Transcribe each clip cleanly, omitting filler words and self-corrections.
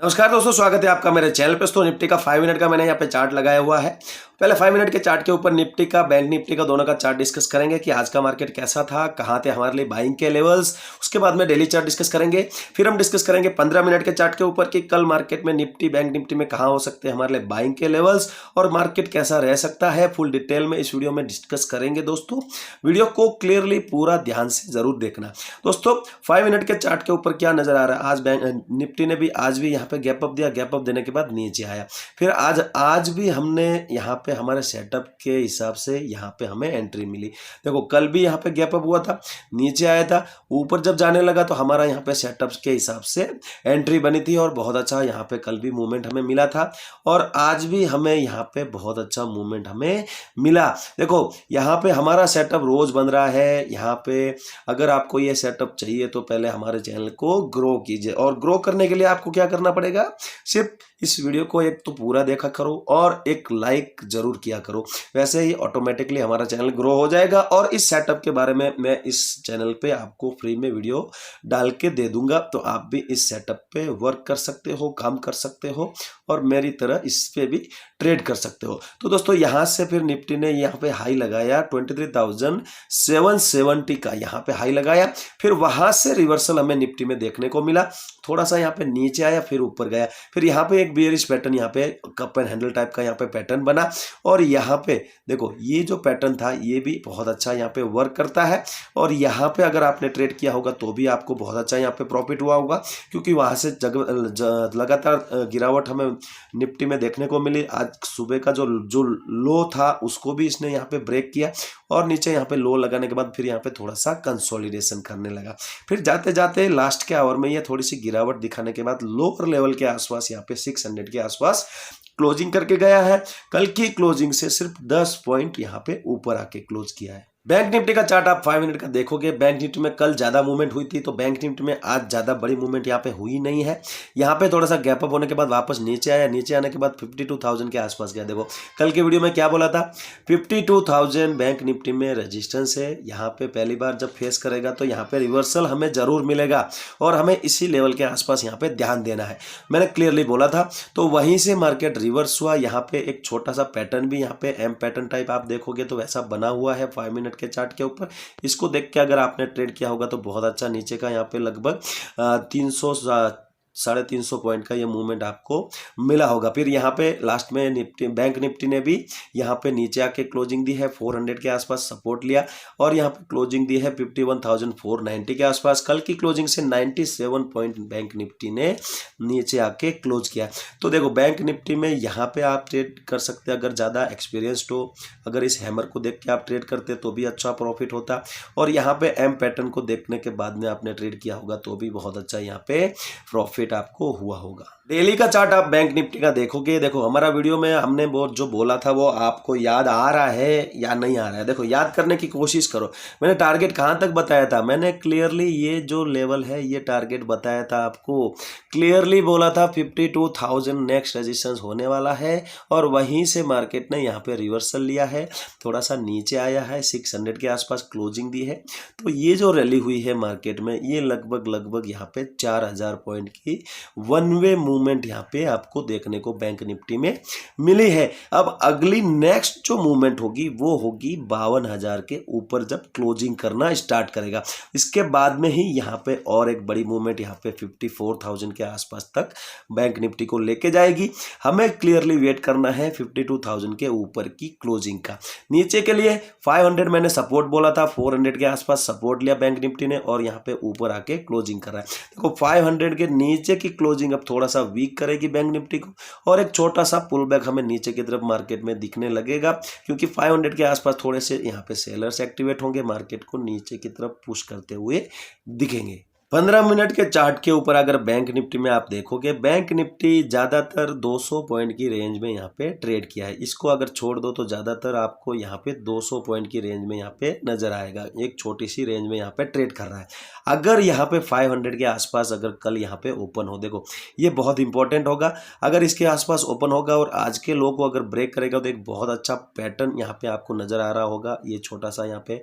नमस्कार दोस्तों, स्वागत है आपका मेरे चैनल पे। दोस्तों निफ्टी का 5 मिनट का मैंने यहाँ पे चार्ट लगाया हुआ है। पहले 5 मिनट के चार्ट के ऊपर निफ्टी का, बैंक निफ्टी का दोनों का चार्ट डिस्कस करेंगे कि आज का मार्केट कैसा था, कहाँ थे हमारे लिए बाइंग के लेवल्स। उसके बाद में डेली चार्ट डिस्कस करेंगे। फिर हम डिस्कस करेंगे 15 मिनट के चार्ट के ऊपर कि कल मार्केट में निफ्टी, बैंक निफ्टी में कहाँ हो सकते हैं हमारे लिए बाइंग के लेवल्स और मार्केट कैसा रह सकता है। फुल डिटेल में इस वीडियो में डिस्कस करेंगे। दोस्तों वीडियो को क्लियरली पूरा ध्यान से जरूर देखना। दोस्तों 5 मिनट के चार्ट के ऊपर क्या नजर आ रहा है, आज बैंक निफ्टी ने भी आज भी यहाँ पे गैप अप दिया, गैप अप देने के बाद नीचे आया। फिर आज भी हमने यहाँ पे हमारे सेटअप के हिसाब से यहाँ पे हमें एंट्री मिली। देखो कल भी यहाँ पे गैप अप हुआ था, नीचे आया था, ऊपर जब जाने लगा तो हमारा यहाँ पे सेटअप के हिसाब से एंट्री बनी थी और बहुत अच्छा यहाँ पे कल भी मूवमेंट हमें मिला था और आज भी हमें यहाँ पे बहुत अच्छा मूवमेंट हमें मिला। देखो यहाँ पे हमारा सेटअप रोज बन रहा है। यहाँ पे अगर आपको ये सेटअप चाहिए तो पहले हमारे चैनल को ग्रो कीजिए और ग्रो करने के लिए आपको क्या करना पड़ेगा, सिर्फ इस वीडियो को एक तो पूरा देखा करो और एक लाइक जरूर किया करो। वैसे ही ऑटोमेटिकली हमारा चैनल ग्रो हो जाएगा और इस सेटअप के बारे में मैं इस चैनल पे आपको फ्री में वीडियो डाल के दे दूंगा, तो आप भी इस सेटअप पे वर्क कर सकते हो, काम कर सकते हो और मेरी तरह इस पे भी ट्रेड कर सकते हो। तो दोस्तों यहाँ से फिर निफ्टी ने यहाँ पे हाई लगाया 23,770 का यहाँ पे हाई लगाया। फिर वहां से रिवर्सल हमें निफ्टी में देखने को मिला, थोड़ा सा यहाँ पे नीचे आया फिर ऊपर गया। फिर यहाँ पे एक बेयरिश पैटर्न, यहाँ पे कप एंड हैंडल टाइप का यहाँ पे पैटर्न बना और यहाँ पे देखो ये जो पैटर्न था ये भी बहुत अच्छा यहाँ पे वर्क करता है और यहाँ पे अगर आपने ट्रेड किया होगा तो भी आपको बहुत अच्छा यहाँ पे प्रॉफिट हुआ होगा, क्योंकि वहां से लगातार गिरावट हमें निफ्टी में देखने को मिली। आज सुबह का जो लो था उसको भी इसने यहाँ पे ब्रेक किया और नीचे यहाँ पे लो लगाने के बाद फिर यहाँ पे थोड़ा सा कंसोलिडेशन करने लगा। फिर जाते जाते लास्ट के आवर में ये थोड़ी सी गिरावट दिखाने के बाद लोअर लेवल के आसपास यहाँ पे 600 के आसपास क्लोजिंग करके गया है। कल की क्लोजिंग से सिर्फ 10 पॉइंट यहाँ पे ऊपर आके क्लोज किया है। बैंक निफ्टी का चार्ट आप 5 मिनट का देखोगे, बैंक निफ्टी में कल ज्यादा मूवमेंट हुई थी तो बैंक निफ्टी में आज ज्यादा बड़ी मूवमेंट यहाँ पे हुई नहीं है। यहाँ पे थोड़ा सा गैप अप होने के बाद वापस नीचे आया, नीचे आने के बाद 52,000 के आसपास गया। देखो कल के वीडियो में क्या बोला था, 52,000 बैंक निफ्टी में रेजिस्टेंस है। यहाँ पे पहली बार जब फेस करेगा तो यहाँ पे रिवर्सल हमें जरूर मिलेगा और हमें इसी लेवल के आसपास यहाँ पे ध्यान देना है, मैंने क्लियरली बोला था। तो वहीं से मार्केट रिवर्स हुआ। यहाँ पे एक छोटा सा पैटर्न भी यहाँ पे एम पैटर्न टाइप आप देखोगे तो वैसा बना हुआ है 5 मिनट के चार्ट के ऊपर। इसको देख के अगर आपने ट्रेड किया होगा तो बहुत अच्छा नीचे का यहाँ पे लगभग 300-350 पॉइंट का ये मूवमेंट आपको मिला होगा। फिर यहाँ पे लास्ट में निफ्टी, बैंक निफ्टी ने भी यहाँ पे नीचे आके क्लोजिंग दी है, 400 के आसपास सपोर्ट लिया और यहाँ पे क्लोजिंग दी है 51,490 के आसपास। कल की क्लोजिंग से 97 पॉइंट बैंक निफ्टी ने नीचे आके क्लोज किया। तो देखो बैंक निफ्टी में यहाँ पे आप ट्रेड कर सकते हैं अगर ज़्यादा एक्सपीरियंस्ड हो। अगर इस हैमर को देख के आप ट्रेड करते तो भी अच्छा प्रॉफिट होता और यहाँ पे एम पैटर्न को देखने के बाद में आपने ट्रेड किया होगा तो भी बहुत अच्छा यहाँ पे प्रॉफिट आपको हुआ होगा। डेली का चार्ट आप बैंक निफ्टी का देखोगे, देखो हमारा वीडियो में हमने बहुत जो बोला था वो आपको याद आ रहा है या नहीं आ रहा है। देखो याद करने की कोशिश करो, मैंने टारगेट कहां तक बताया था, मैंने क्लियरली ये जो लेवल है ये टारगेट बताया था आपको, क्लियरली बोला था 52,000 नेक्स्ट रेजिस्टेंस होने वाला है और वहीं से मार्केट ने यहाँ पे रिवर्सल लिया है, थोड़ा सा नीचे आया है, 600 के आसपास क्लोजिंग दी है। तो ये जो रैली हुई है मार्केट में ये लगभग यहाँ पे 4,000 पॉइंट की वन वे मूवमेंट यहाँ पे आपको देखने को बैंक निफ्टी में मिली है। अब अगली नेक्स्ट जो मूवमेंट होगी वो होगी 52,000 के ऊपर जब क्लोजिंग करना स्टार्ट करेगा। इसके बाद में ही यहाँ पे और एक बड़ी मूवमेंट यहाँ पे 54,000 के आसपास तक बैंक निफ्टी को लेके जाएगी। हमें क्लियरली वेट करना है 52,000 के ऊपर की क्लोजिंग का। नीचे के लिए 500 मैंने सपोर्ट बोला था, 400 के आसपास सपोर्ट लिया बैंक निफ्टी ने और यहाँ पे ऊपर आके क्लोजिंग कर रहा है। देखो 500 के नीचे की क्लोजिंग अब थोड़ा सा वीक करेगी बैंक निफ्टी को और एक छोटा सा पुल बैक हमें नीचे की तरफ मार्केट में दिखने लगेगा, क्योंकि 500 के आसपास थोड़े से यहाँ पे सेलर्स एक्टिवेट होंगे, मार्केट को नीचे की तरफ पुश करते हुए दिखेंगे। 15 मिनट के चार्ट के ऊपर अगर बैंक निफ्टी में आप देखोगे, बैंक निफ्टी ज़्यादातर 200 पॉइंट की रेंज में यहाँ पे ट्रेड किया है। इसको अगर छोड़ दो तो ज़्यादातर आपको यहाँ पे 200 पॉइंट की रेंज में यहाँ पे नजर आएगा, एक छोटी सी रेंज में यहाँ पे ट्रेड कर रहा है। अगर यहाँ पे 500 के आसपास अगर कल यहाँ पे ओपन हो, देखो ये बहुत इंपॉर्टेंट होगा, अगर इसके आसपास ओपन होगा और आज के लो को अगर ब्रेक करेगा तो एक बहुत अच्छा पैटर्न यहाँ पे आपको नजर आ रहा होगा। ये छोटा सा यहाँ पे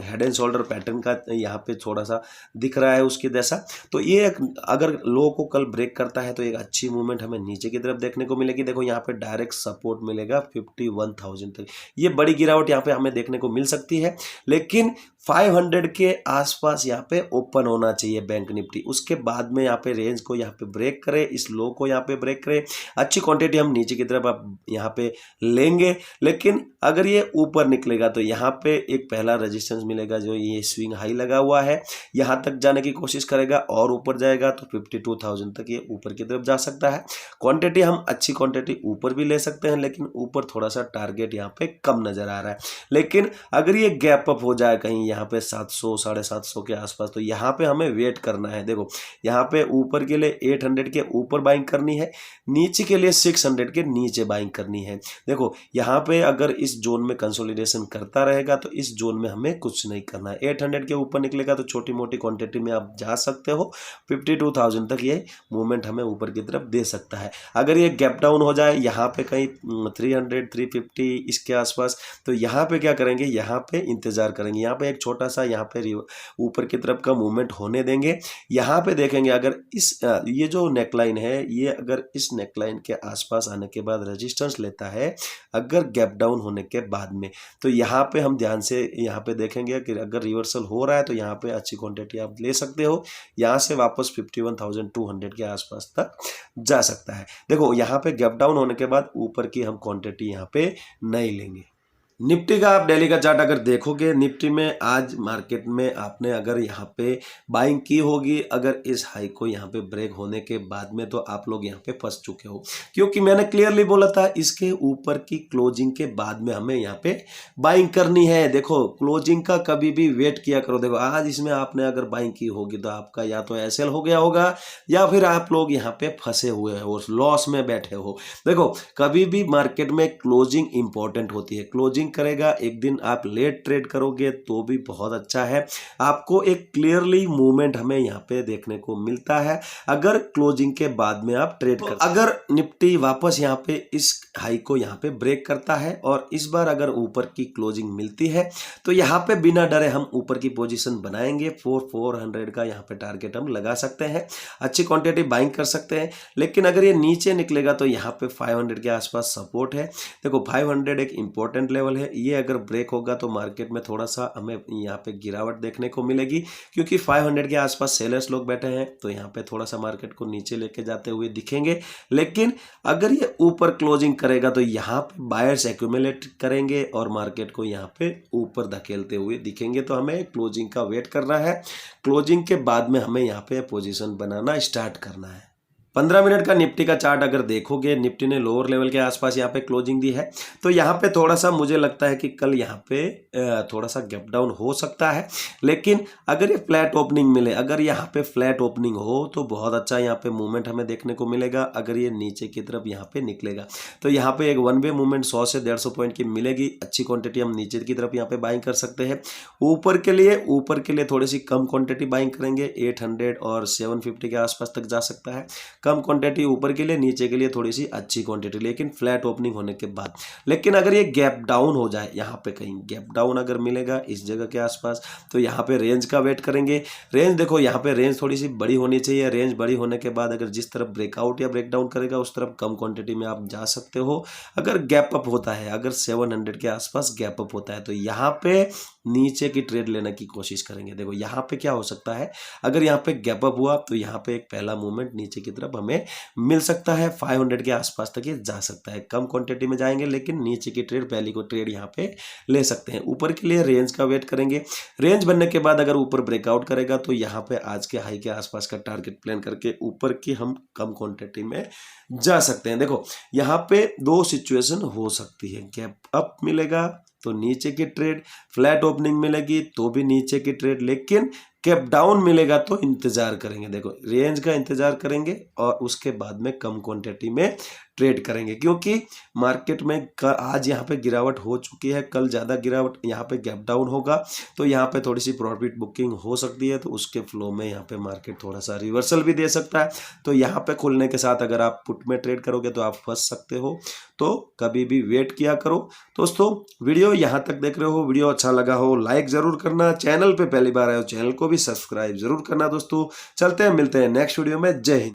हेड एंड शोल्डर पैटर्न का यहाँ पे थोड़ा सा दिख रहा है उसकी दशा। तो ये एक अगर लो को कल ब्रेक करता है तो एक अच्छी मूवमेंट हमें नीचे की तरफ देखने को मिलेगी। देखो यहाँ पे डायरेक्ट सपोर्ट मिलेगा 51,000 तक, ये बड़ी गिरावट यहाँ पे हमें देखने को मिल सकती है, लेकिन 500 के आसपास यहाँ पे ओपन होना चाहिए बैंक निफ्टी। उसके बाद में यहाँ पे रेंज को यहाँ पे ब्रेक करे, इस लो को यहाँ पे ब्रेक करे, अच्छी क्वांटिटी हम नीचे की तरफ अब यहाँ पे लेंगे। लेकिन अगर ये ऊपर निकलेगा तो यहाँ पे एक पहला रेजिस्टेंस मिलेगा, जो ये स्विंग हाई लगा हुआ है, यहाँ तक जाने की कोशिश करेगा और ऊपर जाएगा तो 52,000 तक ये ऊपर की तरफ जा सकता है। क्वांटिटी हम अच्छी क्वांटिटी ऊपर भी ले सकते हैं, लेकिन ऊपर थोड़ा सा टारगेट यहाँ पे कम नजर आ रहा है। लेकिन अगर ये गैप अप हो जाए कहीं यहाँ पे 700 750 के आसपास, तो यहाँ पे हमें वेट करना है। देखो यहाँ पे ऊपर के लिए 800 के ऊपर बाइंग करनी है, नीचे के लिए 600 के नीचे बाइंग करनी है। देखो यहाँ पे अगर इस जोन में कंसोलिडेशन करता रहेगा तो इस जोन में हमें कुछ नहीं करना है। 800 के ऊपर निकलेगा तो छोटी मोटी क्वांटिटी में आप जा सकते हो, 52,000 तक ये मूवमेंट हमें ऊपर की तरफ दे सकता है। अगर ये गैप डाउन हो जाए यहाँ पे कहीं 300 350 इसके आसपास, तो यहाँ पे क्या करेंगे, यहाँ पे इंतजार करेंगे, यहाँ पे एक छोटा सा यहाँ पे ऊपर की तरफ का मूवमेंट होने देंगे। यहाँ पे देखेंगे अगर इस ये जो नेकलाइन है, ये अगर इस नेकलाइन के आसपास आने के बाद रेजिस्टेंस लेता है अगर गैप डाउन होने के बाद में, तो यहाँ पे हम ध्यान से यहाँ पे देखेंगे कि अगर रिवर्सल हो रहा है तो यहाँ पे अच्छी क्वांटिटी आप ले सकते हो, यहाँ से वापस 51,200 के आसपास तक जा सकता है। देखो यहाँ पे गैप डाउन होने के बाद ऊपर की हम क्वांटिटी यहाँ पे नहीं लेंगे। निफ्टी का आप डेली का चार्ट अगर देखोगे, निफ्टी में आज मार्केट में आपने अगर यहाँ पे बाइंग की होगी, अगर इस हाई को यहाँ पे ब्रेक होने के बाद में, तो आप लोग यहाँ पे फंस चुके हो, क्योंकि मैंने क्लियरली बोला था इसके ऊपर की क्लोजिंग के बाद में हमें यहाँ पे बाइंग करनी है। देखो क्लोजिंग का कभी भी वेट किया करो। देखो आज इसमें आपने अगर बाइंग की होगी तो आपका या तो एसएल हो गया होगा या फिर आप लोग यहाँ पे फंसे हुए हो, लॉस में बैठे हो। देखो कभी भी मार्केट में क्लोजिंग इंपॉर्टेंट होती है, क्लोजिंग करेगा। एक दिन आप लेट ट्रेड करोगे तो भी बहुत अच्छा है, आपको एक क्लियरली मूवमेंट हमें यहाँ पे देखने को मिलता है अगर क्लोजिंग के बाद में आप ट्रेड कर। अगर निफ्टी वापस यहाँ पे इस हाई को यहाँ पे ब्रेक करता है और इस बार अगर ऊपर की क्लोजिंग मिलती है तो यहाँ पे बिना डरे हम ऊपर की पोजीशन बनाएंगे। 400 का यहाँ पे टारगेट हम लगा सकते हैं, अच्छी क्वांटिटी बाइंग कर सकते हैं। लेकिन अगर ये नीचे निकलेगा तो यहाँ पे 500 के आसपास सपोर्ट है। देखो 500 एक इंपॉर्टेंट लेवल है, ये अगर ब्रेक होगा तो मार्केट में थोड़ा सा हमें यहाँ पे गिरावट देखने को मिलेगी, क्योंकि 500 के आसपास सेलर्स लोग बैठे हैं, तो यहाँ पे थोड़ा सा मार्केट को नीचे लेके जाते हुए दिखेंगे। लेकिन अगर ये ऊपर क्लोजिंग करेगा तो यहाँ पे बायर्स एक्यूमुलेट करेंगे और मार्केट को यहाँ पे ऊपर धकेलते हुए दिखेंगे। तो हमें क्लोजिंग का वेट करना है, क्लोजिंग के बाद में हमें यहाँ पे पोजीशन बनाना स्टार्ट करना है। 15 मिनट का निफ्टी का चार्ट अगर देखोगे, निफ्टी ने लोअर लेवल के आसपास यहाँ पे क्लोजिंग दी है, तो यहाँ पे थोड़ा सा मुझे लगता है कि कल यहाँ पे थोड़ा सा गैप डाउन हो सकता है। लेकिन अगर ये फ्लैट ओपनिंग मिले, अगर यहाँ पे फ्लैट ओपनिंग हो तो बहुत अच्छा यहाँ पे मूवमेंट हमें देखने को मिलेगा। अगर ये नीचे की तरफ यहाँ पे निकलेगा तो यहाँ पे एक वन वे मूवमेंट 100 से 150 पॉइंट की मिलेगी, अच्छी क्वांटिटी हम नीचे की तरफ यहाँ पे बाइंग कर सकते हैं। ऊपर के लिए थोड़ी सी कम क्वांटिटी बाइंग करेंगे, 800 और 750 के आसपास तक जा सकता है। कम क्वांटिटी ऊपर के लिए, नीचे के लिए थोड़ी सी अच्छी क्वांटिटी, लेकिन फ्लैट ओपनिंग होने के बाद। लेकिन अगर ये गैप डाउन हो जाए, यहाँ पे कहीं गैप डाउन अगर मिलेगा इस जगह के आसपास, तो यहाँ पे रेंज का वेट करेंगे। रेंज देखो यहाँ पे रेंज थोड़ी सी बड़ी होनी चाहिए। रेंज बड़ी होने के बाद अगर जिस तरफ ब्रेकआउट या ब्रेकडाउन करेगा उस तरफ कम क्वांटिटी में आप जा सकते हो। अगर गैप अप होता है, अगर 700 के आसपास गैप अप होता है, तो यहाँ पे नीचे की ट्रेड लेने की कोशिश करेंगे। देखो यहाँ पे क्या हो सकता है, अगर यहाँ पे गैप अप हुआ तो यहाँ पे एक पहला मूवमेंट नीचे की तरफ हमें मिल सकता है, 500 के आसपास तक ये जा सकता है। कम क्वांटिटी में जाएंगे लेकिन नीचे की ट्रेड, पहली को ट्रेड यहाँ पे ले सकते हैं। ऊपर के लिए रेंज का वेट करेंगे। रेंज बनने के बाद अगर ऊपर ब्रेकआउट करेगा तो यहाँ पे आज के हाई के आसपास का टारगेट प्लान करके ऊपर की हम कम क्वांटिटी में जा सकते हैं। देखो यहाँ पे दो सिचुएशन हो सकती है, गैप अप मिलेगा तो नीचे की ट्रेड, फ्लैट ओपनिंग मिलेगी तो भी नीचे की ट्रेड, लेकिन कैप डाउन मिलेगा तो इंतजार करेंगे। देखो रेंज का इंतजार करेंगे और उसके बाद में कम क्वांटिटी में ट्रेड करेंगे, क्योंकि मार्केट में आज यहाँ पे गिरावट हो चुकी है, कल ज़्यादा गिरावट, यहाँ पे गैप डाउन होगा तो यहाँ पे थोड़ी सी प्रॉफिट बुकिंग हो सकती है, तो उसके फ्लो में यहाँ पे मार्केट थोड़ा सा रिवर्सल भी दे सकता है। तो यहाँ पे खुलने के साथ अगर आप पुट में ट्रेड करोगे तो आप फंस सकते हो, तो कभी भी वेट किया करो। दोस्तों वीडियो यहाँ तक देख रहे हो, वीडियो अच्छा लगा हो लाइक ज़रूर करना, चैनल पे पहली बार आए हो चैनल को भी भी सब्सक्राइब जरूर करना दोस्तों। चलते हैं, मिलते हैं नेक्स्ट वीडियो में। जय हिंद।